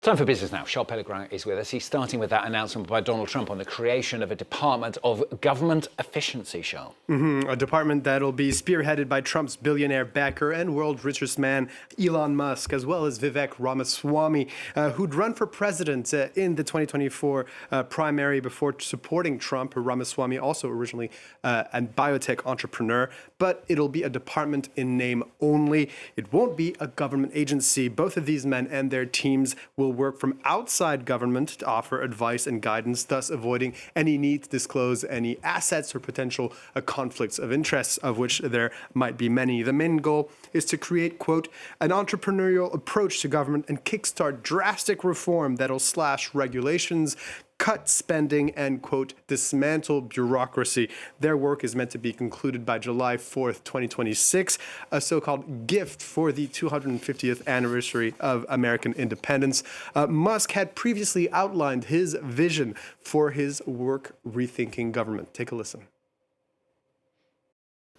Time for business now. Charles Pellegrin is with us. He's starting with that announcement by Donald Trump on the creation of a Department of Government Efficiency, Charles. A department that'll be spearheaded by Trump's billionaire backer and world's richest man, Elon Musk, as well as Vivek Ramaswamy, who'd run for president in the 2024 primary before supporting Trump. Ramaswamy also originally a biotech entrepreneur, but it'll be a department in name only. It won't be a government agency. Both of these men and their teams will work from outside government to offer advice and guidance, thus avoiding any need to disclose any assets or potential conflicts of interests, of which there might be many. The main goal is to create, quote, an entrepreneurial approach to government and kickstart drastic reform that'll slash regulations, cut spending, and, quote, dismantle bureaucracy. Their work is meant to be concluded by July 4th, 2026, a so-called gift for the 250th anniversary of American independence. Musk had previously outlined his vision for his work rethinking government. Take a listen.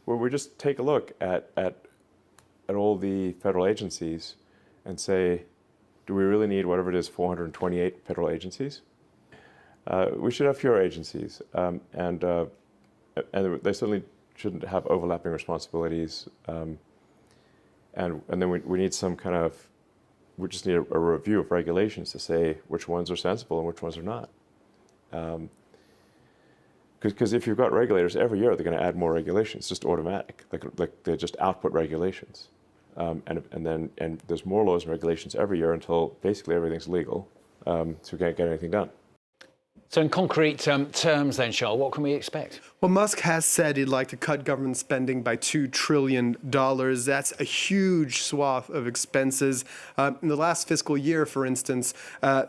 Well, we just take a look at all the federal agencies and say, do we really need whatever it is, 428 federal agencies? We should have fewer agencies, and they certainly shouldn't have overlapping responsibilities. And then we need some kind of, we just need a review of regulations to say which ones are sensible and which ones are not. Because if you've got regulators every year, they're going to add more regulations, just automatic. Like they just output regulations, and there's more laws and regulations every year until basically everything's legal, so we can't get anything done. So in concrete terms then, Charles, what can we expect? Well, Musk has said he'd like to cut government spending by $2 trillion. That's a huge swath of expenses. In the last fiscal year, for instance,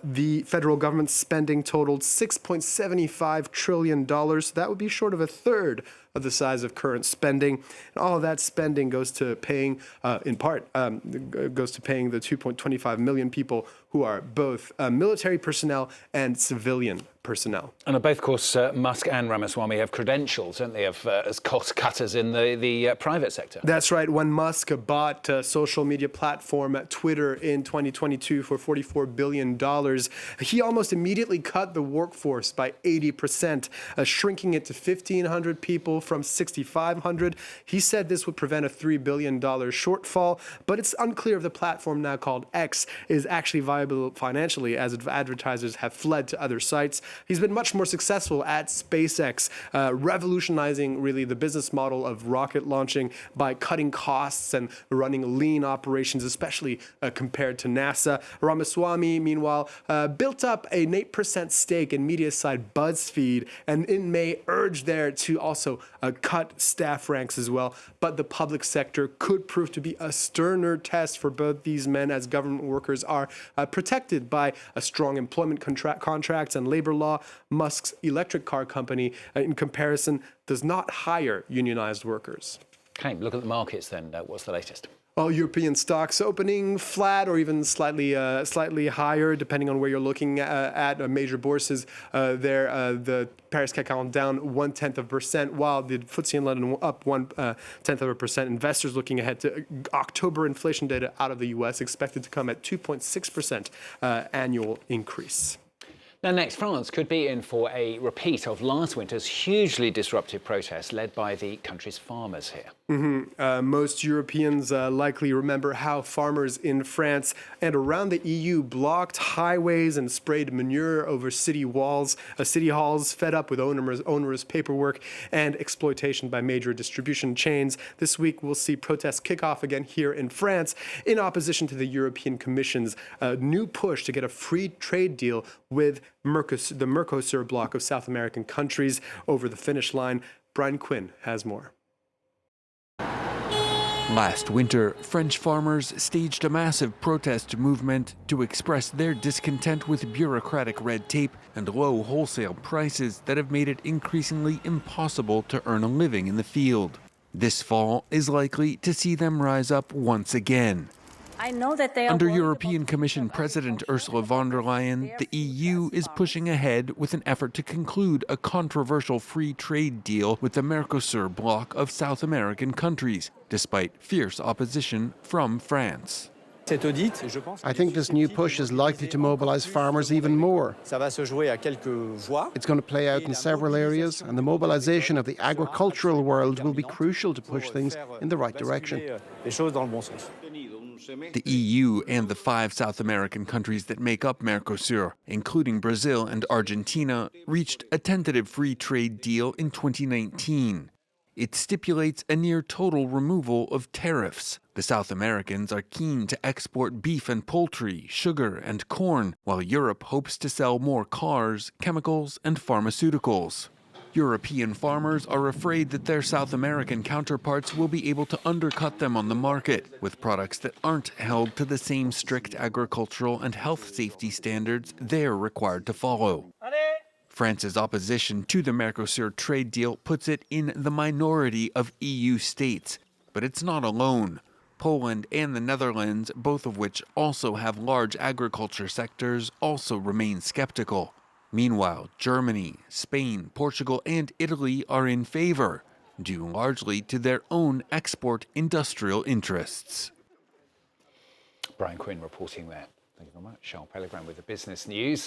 the federal government spending totaled $6.75 trillion. That would be short of a third of the size of current spending. And all of that spending goes to paying, in part, goes to paying the 2.25 million people who are both military personnel and civilian personnel. And both, of course, Musk and Ramaswamy have credentials, don't they, as cost cutters in the private sector? That's right. When Musk bought social media platform Twitter in 2022 for $44 billion, he almost immediately cut the workforce by 80%, shrinking it to 1,500 people from 6,500. He said this would prevent a $3 billion shortfall, but it's unclear if the platform, now called X, is actually viable financially, as advertisers have fled to other sites. He's been much more successful at SpaceX, revolutionizing really the business model of rocket launching by cutting costs and running lean operations, especially compared to NASA. Ramaswamy, meanwhile, built up an 8% stake in media site BuzzFeed, and in May urged there to also cut staff ranks as well. But the public sector could prove to be a sterner test for both these men, as government workers are protected by a strong employment contracts and labor law. Musk's electric car company, in comparison, does not hire unionized workers. Okay, look at the markets then. What's the latest? Well, European stocks opening flat or even slightly higher, depending on where you're looking at. Major bourses there. The Paris CAC 40 down 0.1%, while the FTSE in London up 0.1%. Investors looking ahead to October inflation data out of the U.S. expected to come at 2.6% annual increase. Now, next, France could be in for a repeat of last winter's hugely disruptive protests led by the country's farmers here. Most Europeans likely remember how farmers in France and around the EU blocked highways and sprayed manure over city halls, fed up with onerous paperwork and exploitation by major distribution chains. This week, we'll see protests kick off again here in France in opposition to the European Commission's new push to get a free trade deal with the Mercosur bloc of South American countries over the finish line. Brian Quinn has more. Last winter, French farmers staged a massive protest movement to express their discontent with bureaucratic red tape and low wholesale prices that have made it increasingly impossible to earn a living in the field. This fall is likely to see them rise up once again. I know that they are Under European Commission President Ursula von der Leyen, the EU is pushing ahead with an effort to conclude a controversial free trade deal with the Mercosur bloc of South American countries, despite fierce opposition from France. I think this new push is likely to mobilize farmers even more. It's going to play out in several areas, and the mobilization of the agricultural world will be crucial to push things in the right direction. The EU and the 5 South American countries that make up Mercosur, including Brazil and Argentina, reached a tentative free trade deal in 2019. It stipulates a near total removal of tariffs. The South Americans are keen to export beef and poultry, sugar and corn, while Europe hopes to sell more cars, chemicals, and pharmaceuticals. European farmers are afraid that their South American counterparts will be able to undercut them on the market with products that aren't held to the same strict agricultural and health safety standards they're required to follow. France's opposition to the Mercosur trade deal puts it in the minority of EU states, but it's not alone. Poland and the Netherlands, both of which also have large agriculture sectors, also remain skeptical. Meanwhile, Germany, Spain, Portugal, and Italy are in favor, due largely to their own export industrial interests. Brian Quinn reporting there. Thank you very much. Charles Pellegrin with the business news.